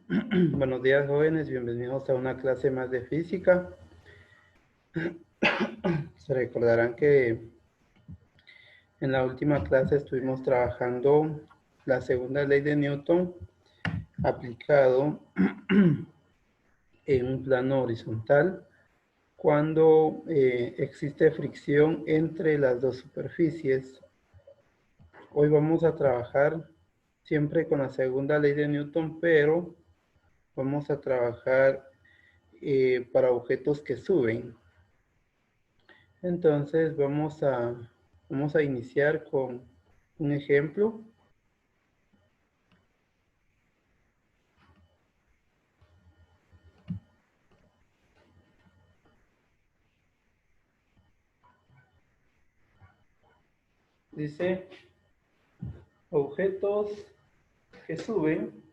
Buenos días, jóvenes, bienvenidos a una clase más de física. Se recordarán que en la última clase estuvimos trabajando la segunda ley de Newton aplicado en un plano horizontal cuando existe fricción entre las dos superficies. Hoy vamos a trabajar siempre con la segunda ley de Newton, pero vamos a trabajar para objetos que suben. Entonces vamos a iniciar con un ejemplo. Dice, objetos que suben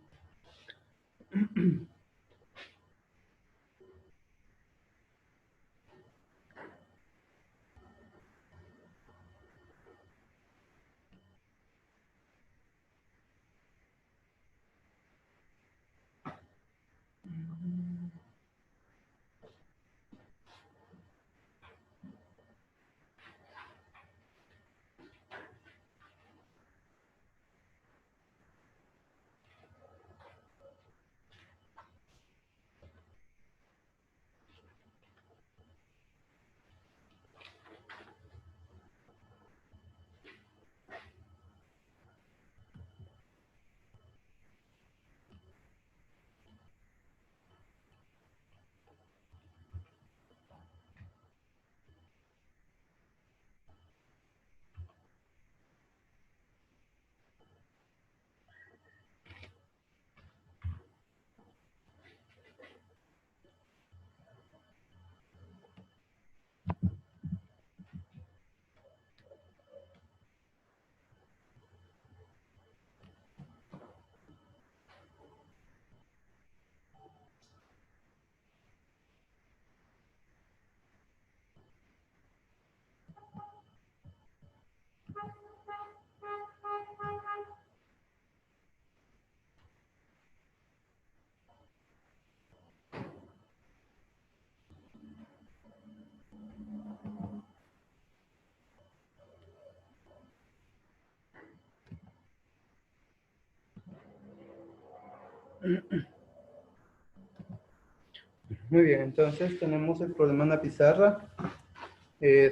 Muy bien, entonces tenemos el problema en la pizarra.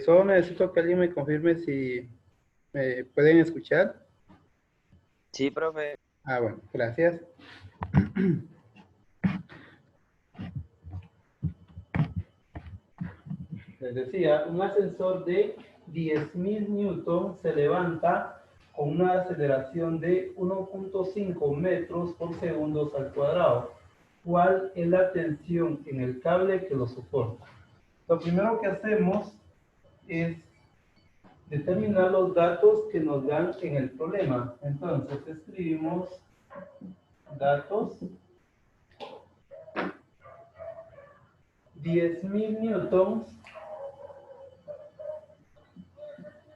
Solo necesito que alguien me confirme si me pueden escuchar. Sí, profe. Bueno, gracias. Les decía, un ascensor de 10.000 newton se levanta con una aceleración de 1.5 metros por segundo al cuadrado. ¿Cuál es la tensión en el cable que lo soporta? Lo primero que hacemos es determinar los datos que nos dan en el problema. Entonces escribimos datos, 10.000 newtons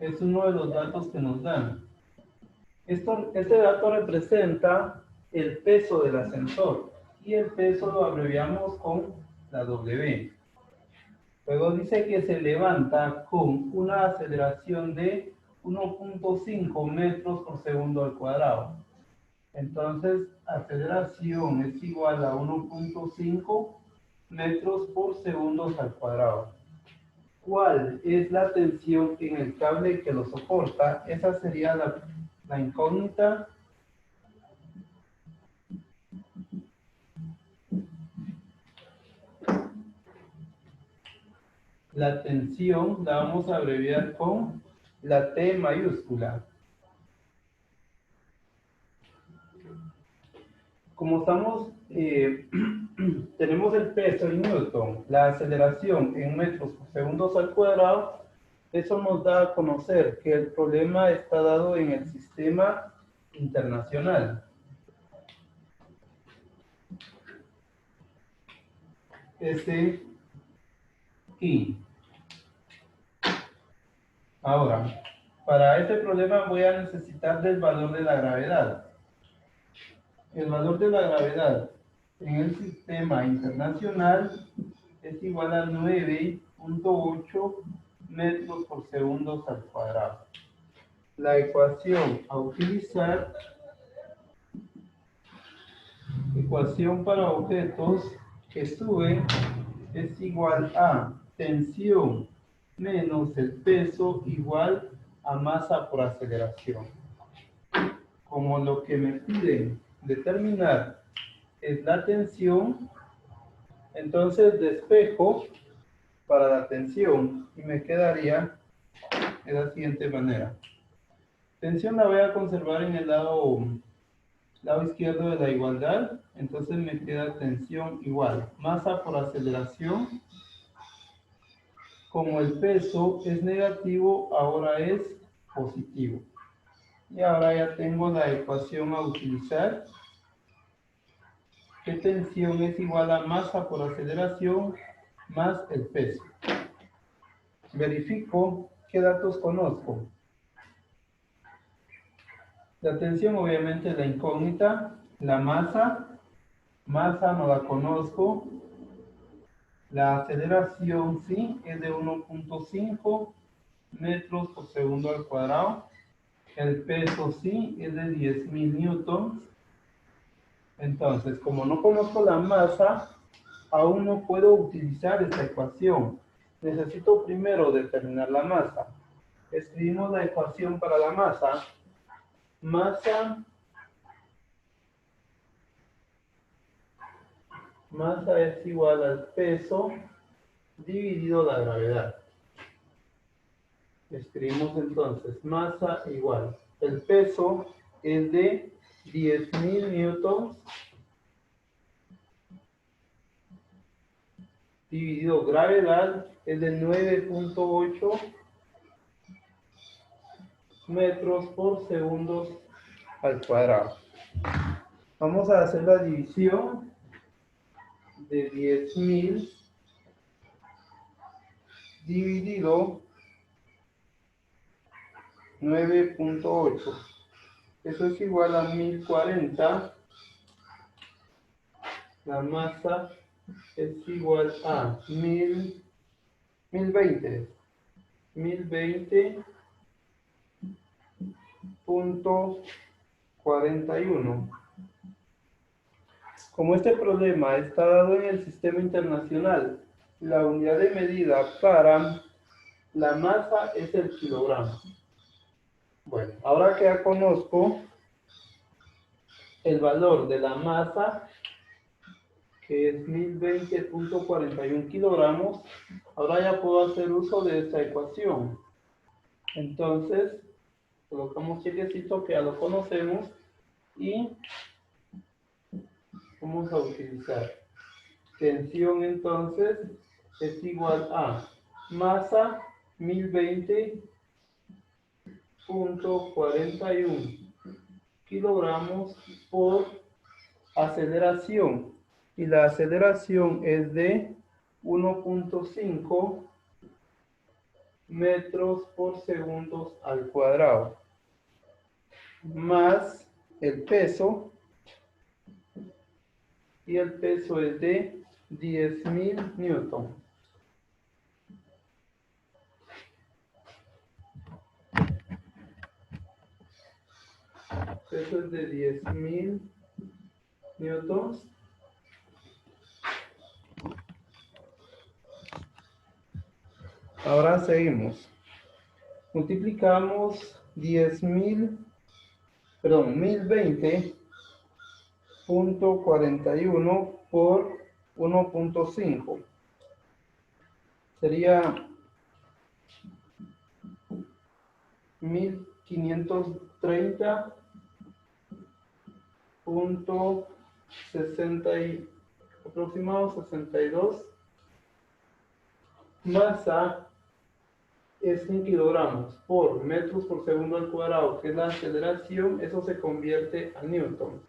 es uno de los datos que nos dan. Este dato representa el peso del ascensor y el peso lo abreviamos con la W. Luego dice que se levanta con una aceleración de 1.5 metros por segundo al cuadrado. Entonces, aceleración es igual a 1.5 metros por segundo al cuadrado. ¿Cuál es la tensión en el cable que lo soporta? Esa sería la incógnita. La tensión la vamos a abreviar con la T mayúscula. Como estamos, tenemos el peso en newton, la aceleración en metros por segundos al cuadrado, eso nos da a conocer que el problema está dado en el sistema internacional. SI. Ahora, para este problema voy a necesitar del valor de la gravedad. El valor de la gravedad en el sistema internacional es igual a 9.8 metros por segundo al cuadrado. La ecuación a utilizar, ecuación para objetos que suben, es igual a tensión menos el peso igual a masa por aceleración. Como lo que me piden determinar es la tensión, entonces despejo para la tensión y me quedaría de la siguiente manera. Tensión la voy a conservar en el lado izquierdo de la igualdad, entonces me queda tensión igual masa por aceleración. Como el peso es negativo, ahora es positivo. Y ahora ya tengo la ecuación a utilizar, que tensión es igual a masa por aceleración más el peso. Verifico qué datos conozco. La tensión obviamente es la incógnita, la masa no la conozco, la aceleración sí es de 1.5 metros por segundo al cuadrado, el peso sí es de 10.000 newtons. Entonces, como no conozco la masa, aún no puedo utilizar esta ecuación. Necesito primero determinar la masa. Escribimos la ecuación para la masa. Masa es igual al peso dividido la gravedad. Escribimos entonces masa igual. El peso es de 10.000 newtons dividido gravedad es de 9.8 metros por segundos al cuadrado. Vamos a hacer la división de 10.000 dividido 9.8. Eso es igual a 1040. La masa es igual a 1020.41. Como este problema está dado en el sistema internacional, la unidad de medida para la masa es el kilogramo. Bueno, ahora que ya conozco el valor de la masa, que es 1020.41 kilogramos, ahora ya puedo hacer uso de esta ecuación. Entonces, colocamos chequecito que ya lo conocemos y vamos a utilizar tensión. Entonces es igual a masa 1020.41 kilogramos por aceleración, y la aceleración es de 1.5 metros por segundo al cuadrado, más el peso, y el peso es de 10.000 newton. Peso es de 10.000 newtons. Ahora seguimos. Multiplicamos 1020.41 por 1.5. Sería 1530.60 aproximado 62. Masa es en kilogramos por metros por segundo al cuadrado, que es la aceleración. Eso se convierte a newton,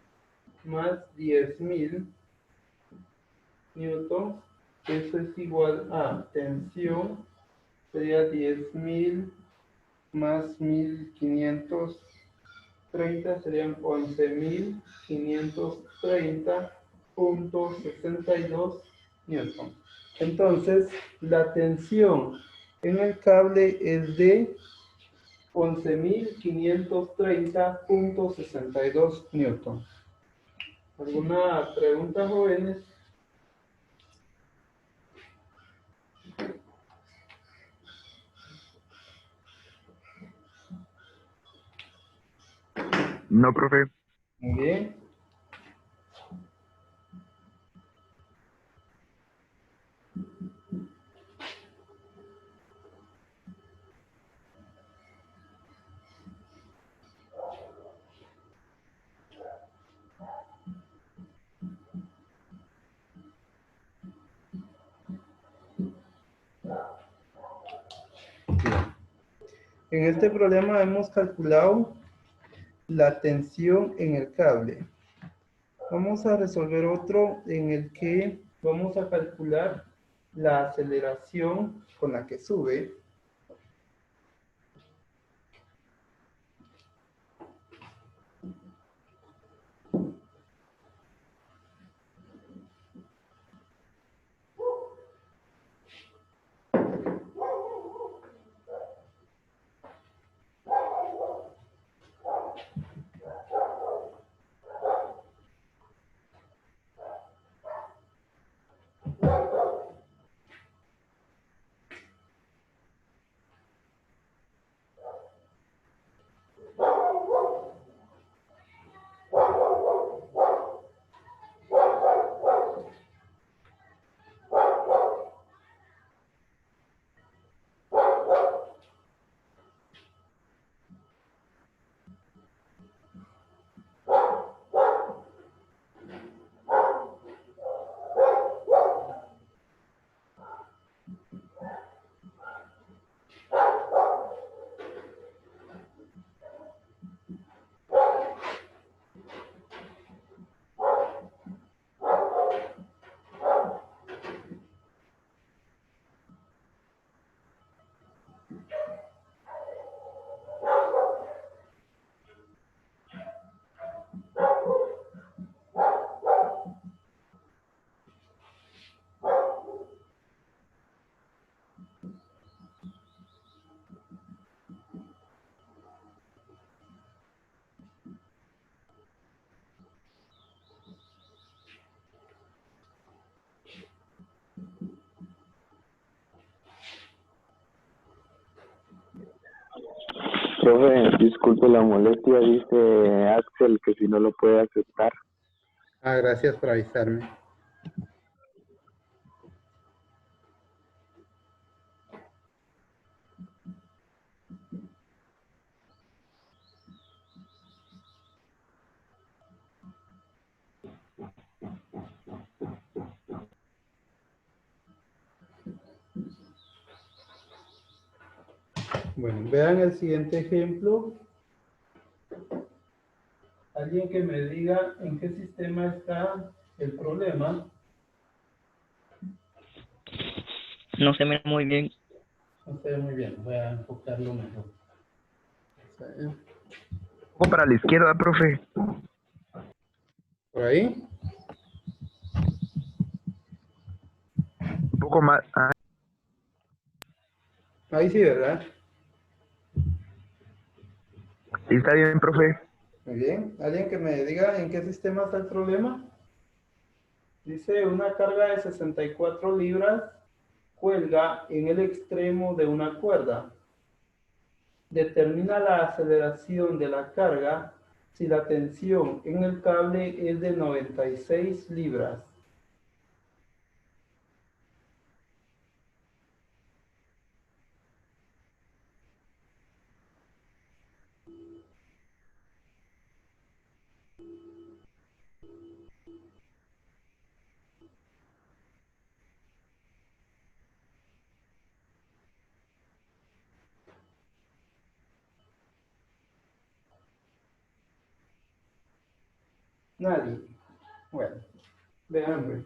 más 10.000 newtons. Eso es igual a tensión, sería 10.000 más 1.530, serían 11.530 .62 newton. Entonces, la tensión en el cable es de 11.530.62 newton. ¿Alguna pregunta, jóvenes? No, profe. Muy bien. En este problema hemos calculado la tensión en el cable. Vamos a resolver otro en el que vamos a calcular la aceleración con la que sube. Profe, disculpe la molestia, dice Axel que si no lo puede aceptar. Ah, gracias por avisarme. Bueno, vean el siguiente ejemplo. Alguien que me diga en qué sistema está el problema. No se me muy bien. No sé muy bien, voy a enfocarlo mejor. Un poco para la izquierda, profe. ¿Por ahí? Un poco más. Ah, Ahí sí, ¿verdad? sí, está bien, profe. Muy bien. ¿Alguien que me diga en qué sistema está el problema? Dice una carga de 64 libras cuelga en el extremo de una cuerda. Determina la aceleración de la carga si la tensión en el cable es de 96 libras. Nadie. Bueno, veamos.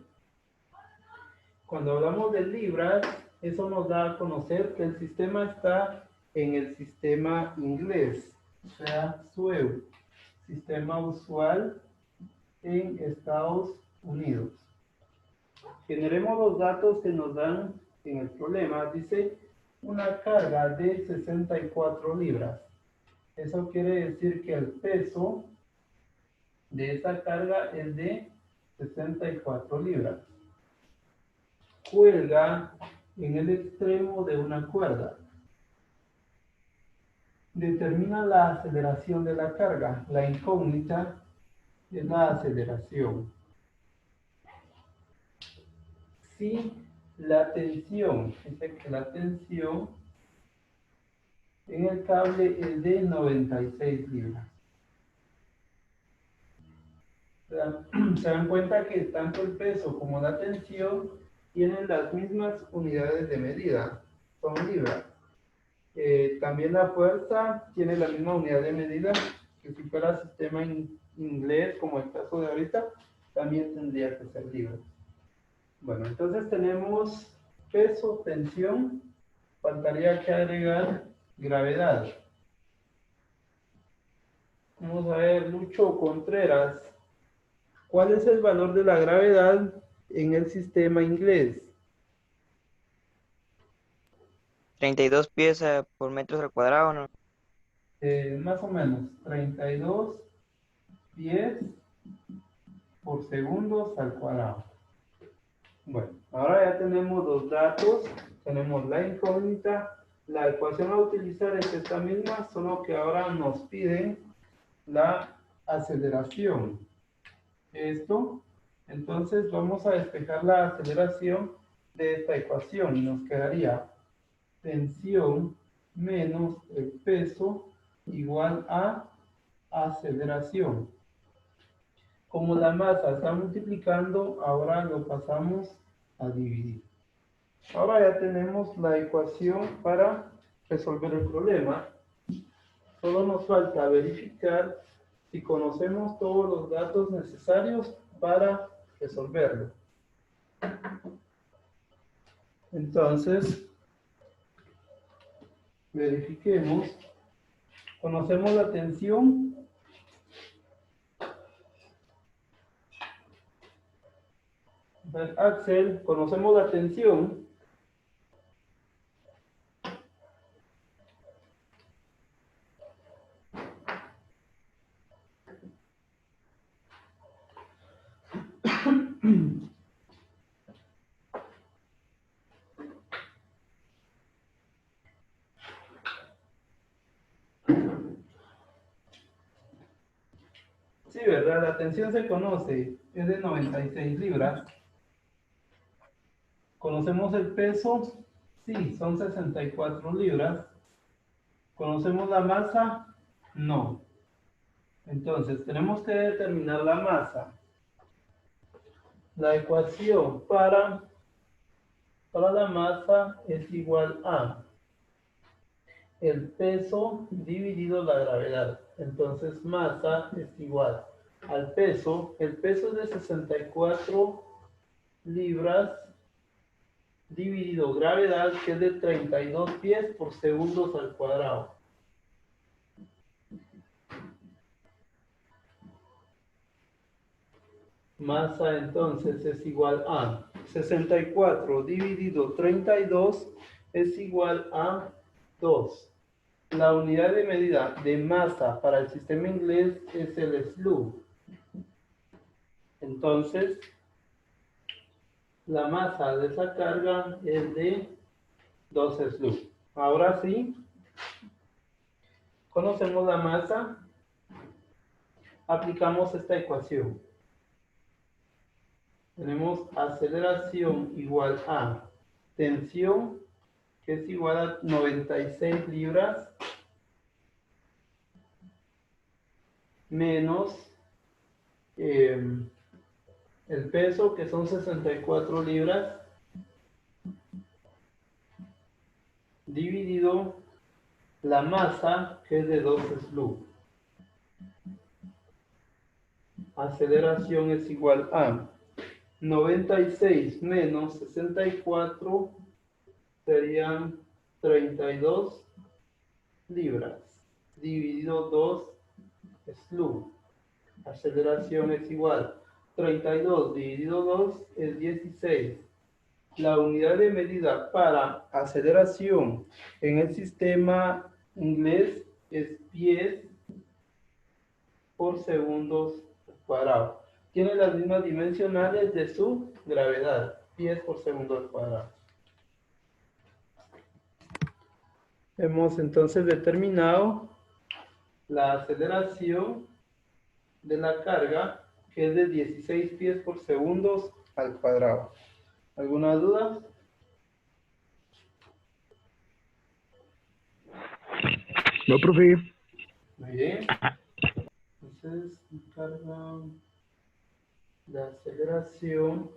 Cuando hablamos de libras, eso nos da a conocer que el sistema está en el sistema inglés, o sea, SUEU, sistema usual en Estados unidos. Generemos los datos que nos dan en el problema. Dice una carga de 64 libras. Eso quiere decir que el peso de esa carga es de 64 libras. Cuelga en el extremo de una cuerda. Determina la aceleración de la carga. La incógnita es la aceleración. Si la tensión, dice que la tensión en el cable es de 96 libras. Se dan cuenta que tanto el peso como la tensión tienen las mismas unidades de medida, son libras. También la fuerza tiene la misma unidad de medida, que si fuera sistema inglés, como el caso de ahorita, también tendría que ser libra. Bueno, entonces tenemos peso, tensión, faltaría que agregar gravedad. Vamos a ver, Lucho Contreras, ¿cuál es el valor de la gravedad en el sistema inglés? 32 pies por metros al cuadrado, ¿no? Más o menos, 32 pies por segundos al cuadrado. Bueno, ahora ya tenemos los datos, tenemos la incógnita, la ecuación a utilizar es esta misma, solo que ahora nos piden la aceleración. Esto, entonces vamos a despejar la aceleración de esta ecuación y nos quedaría tensión menos el peso igual a aceleración. Como la masa está multiplicando, ahora lo pasamos a dividir. Ahora ya tenemos la ecuación para resolver el problema. Solo nos falta verificar si conocemos todos los datos necesarios para resolverlo. Entonces, verifiquemos. Conocemos la tensión. Axel, conocemos la tensión. Sí, ¿verdad? La tensión se conoce, es de 96 libras. ¿Conocemos el peso? Sí, son 64 libras. ¿Conocemos la masa? No. Entonces, tenemos que determinar la masa. La ecuación para la masa es igual a el peso dividido la gravedad. Entonces, masa es igual al peso. El peso es de 64 libras dividido gravedad, que es de 32 pies por segundos al cuadrado. Masa entonces es igual a 64 dividido 32 es igual a 2. La unidad de medida de masa para el sistema inglés es el SLU. Entonces, la masa de esa carga es de 2 SLU. Ahora sí, conocemos la masa, aplicamos esta ecuación. Tenemos aceleración igual a tensión, que es igual a 96 libras, menos el peso, que son 64 libras, dividido la masa, que es de 2 SLU. Aceleración es igual a 96 menos 64 serían 32 libras, dividido 2 SLU. Aceleración es igual 32 dividido 2 es 16. La unidad de medida para aceleración en el sistema inglés es pies por segundos cuadrados. Tiene las mismas dimensionales de su gravedad, pies por segundo al cuadrado. Hemos entonces determinado la aceleración de la carga, que es de 16 pies por segundos al cuadrado. ¿Alguna duda? No, profe. Muy bien. Entonces, carga de aceleración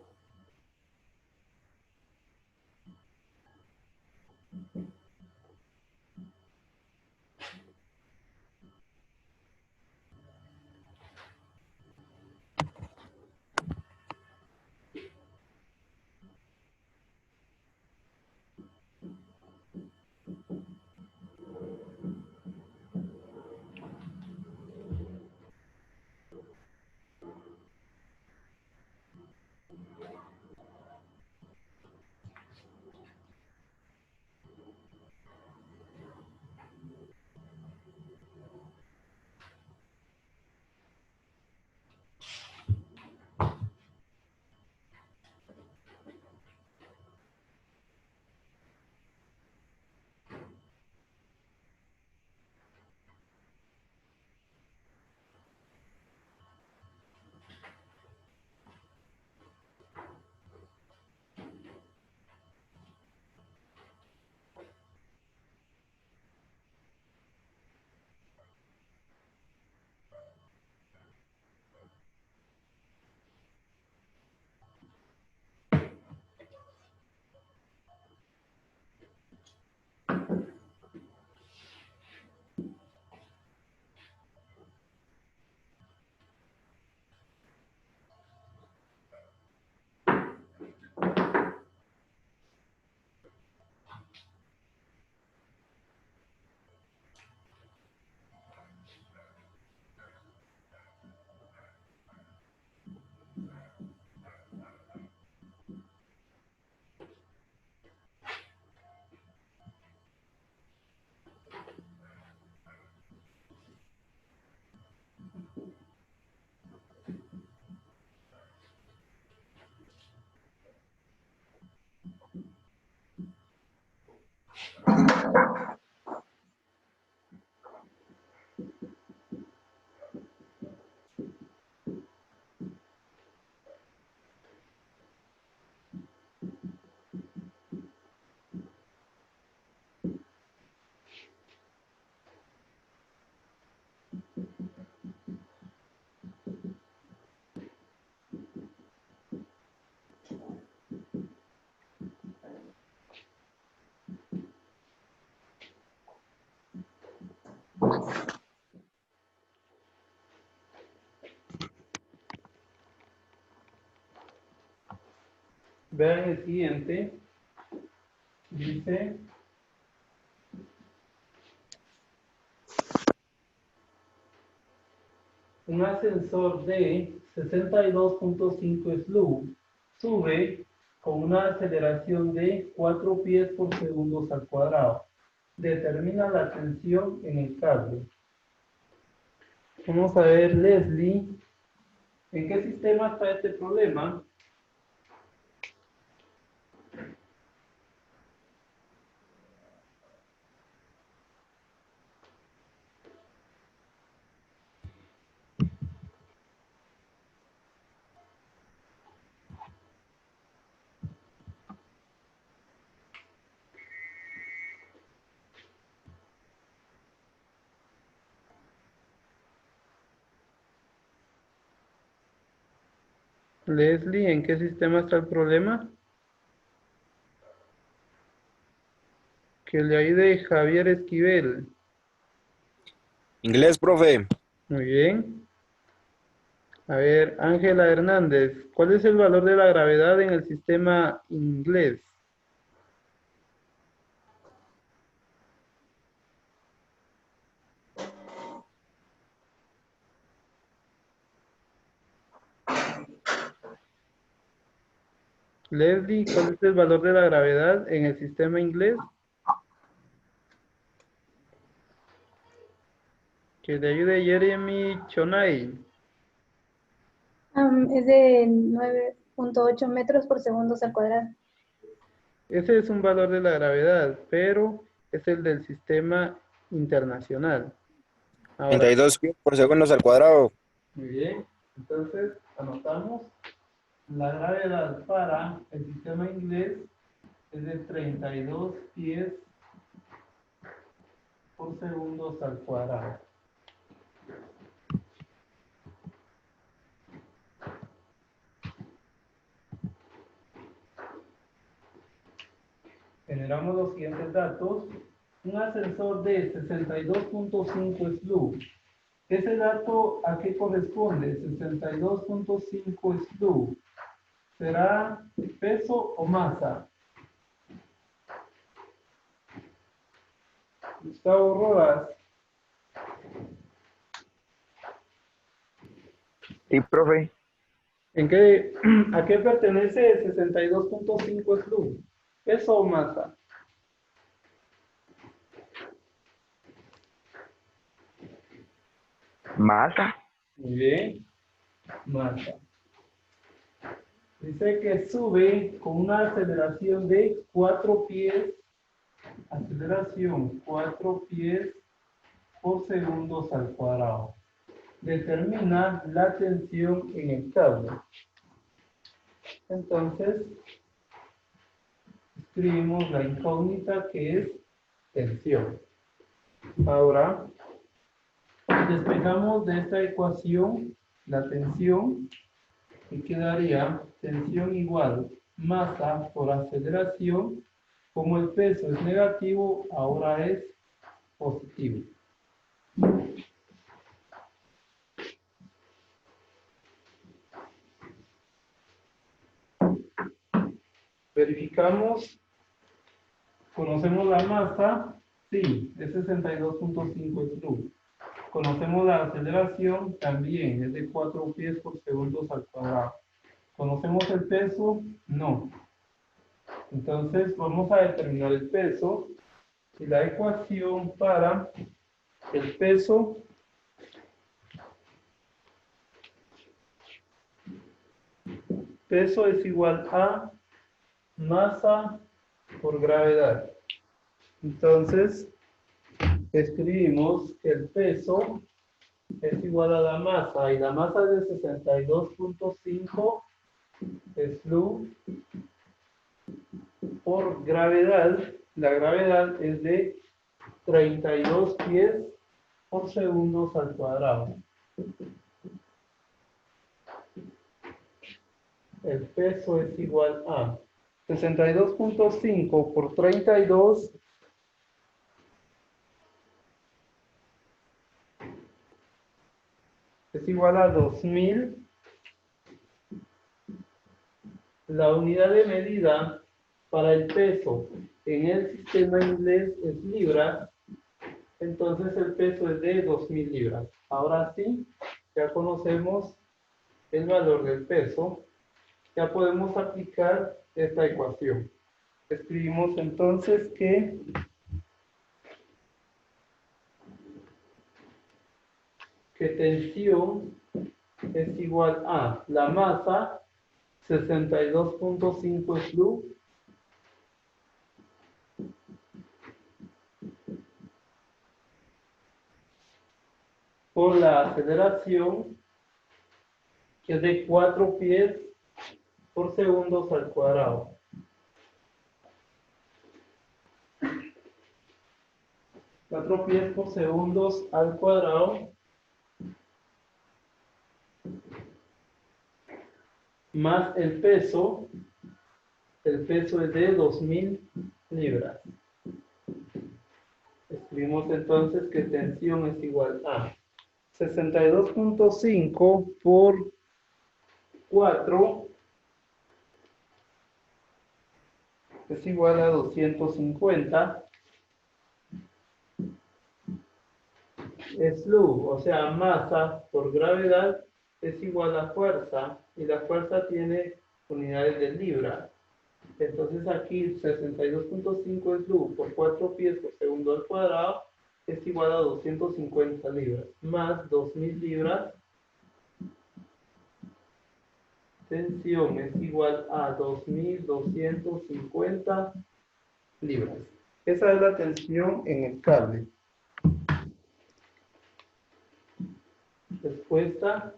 vean el siguiente. Dice, un ascensor de 62.5 SLU sube con una aceleración de 4 pies por segundo al cuadrado. Determina la tensión en el cable. Vamos a ver, Leslie, ¿en qué sistema está este problema? Leslie, ¿en qué sistema está el problema? Que le ayude Javier Esquivel. Inglés, profe. Muy bien. A ver, Ángela Hernández, ¿cuál es el valor de la gravedad en el sistema inglés? Leslie, ¿cuál es el valor de la gravedad en el sistema inglés? Que te ayude Jeremy Chonay. Es de 9.8 metros por segundo al cuadrado. Ese es un valor de la gravedad, pero es el del sistema internacional. Ahora, 32 pies por segundos al cuadrado. muy bien. Entonces, anotamos. La gravedad para el sistema inglés es de 32 pies por segundos al cuadrado. Generamos los siguientes datos. Un ascensor de 62.5 SLU. ¿Ese dato a qué corresponde? 62.5 SLU. ¿Será peso o masa? Gustavo Rodas. Sí, profe. ¿A qué pertenece el 62.5 SLU? ¿Peso o masa? Masa. Muy bien. Masa. Dice que sube con una aceleración de 4 pies. Aceleración 4 pies por segundos al cuadrado. Determina la tensión en el cable. Entonces, escribimos la incógnita que es tensión. Ahora, despejamos de esta ecuación la tensión y quedaría tensión igual masa por aceleración. Como el peso es negativo, ahora es positivo. Verificamos. ¿Conocemos la masa? Sí, es 62.5 SLU. ¿Conocemos la aceleración? También, es de 4 pies por segundos al cuadrado. ¿Conocemos el peso? No. Entonces, vamos a determinar el peso. Y la ecuación para el peso es igual a masa por gravedad. Entonces, escribimos que el peso es igual a la masa, y la masa es de 62.5 SLU por gravedad. La gravedad es de 32 pies por segundos al cuadrado. El peso es igual a 62.5 por 32 es igual a 2000. La unidad de medida para el peso en el sistema inglés es libras. Entonces el peso es de 2000 libras. Ahora sí, ya conocemos el valor del peso. Ya podemos aplicar esta ecuación. Escribimos entonces que tensión es igual a la masa 62.5 SLU por la aceleración, que es de 4 pies por segundos al cuadrado. Cuatro pies por segundos al cuadrado más el peso es de 2000 libras. Escribimos entonces que tensión es igual a 62.5 por 4 es igual a 250 SLU, o sea, masa por gravedad es igual a fuerza, y la fuerza tiene unidades de libra. Entonces aquí 62.5 es luz por 4 pies por segundo al cuadrado es igual a 250 libras, más 2000 libras. Tensión es igual a 2250 libras. Esa es la tensión en el cable. Respuesta.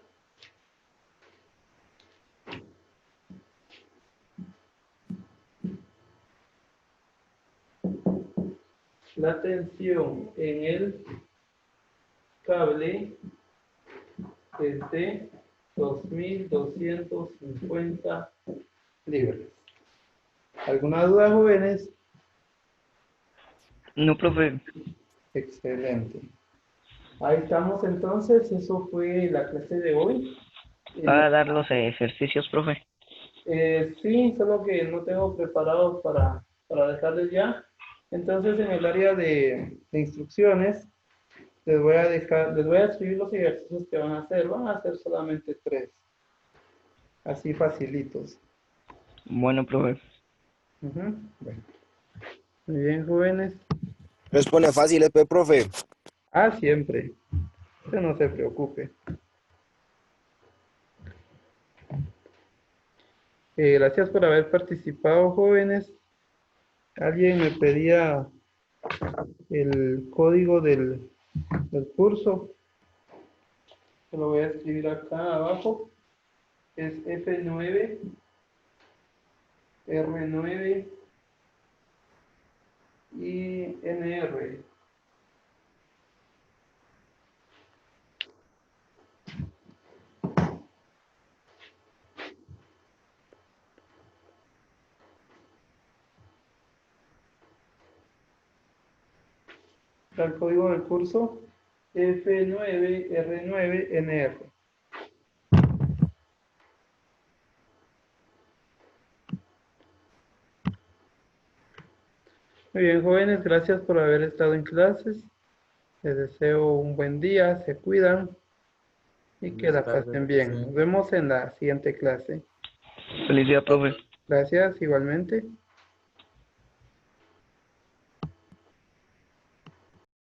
La tensión en el cable es de 2250 libras. ¿Alguna duda, jóvenes? No, profe. Excelente. Ahí estamos entonces, eso fue la clase de hoy. ¿Va a dar los ejercicios, profe? Sí, solo que no tengo preparados para dejarles ya. Entonces, en el área de instrucciones, les voy a escribir los ejercicios que van a hacer. Van a hacer solamente 3. Así facilitos. Bueno, profe. Ujú. Bueno. Muy bien, jóvenes. Responde fácil, profe. Siempre. Usted no se preocupe. Gracias por haber participado, jóvenes. Alguien me pedía el código del curso. Se lo voy a escribir acá abajo. Es F9, R9 y NR. El código del curso F9R9NR. Muy bien, jóvenes, gracias por haber estado en clases. Les deseo un buen día, se cuidan y que la pasen bien. Nos vemos en la siguiente clase. Feliz día, profe. Gracias, igualmente.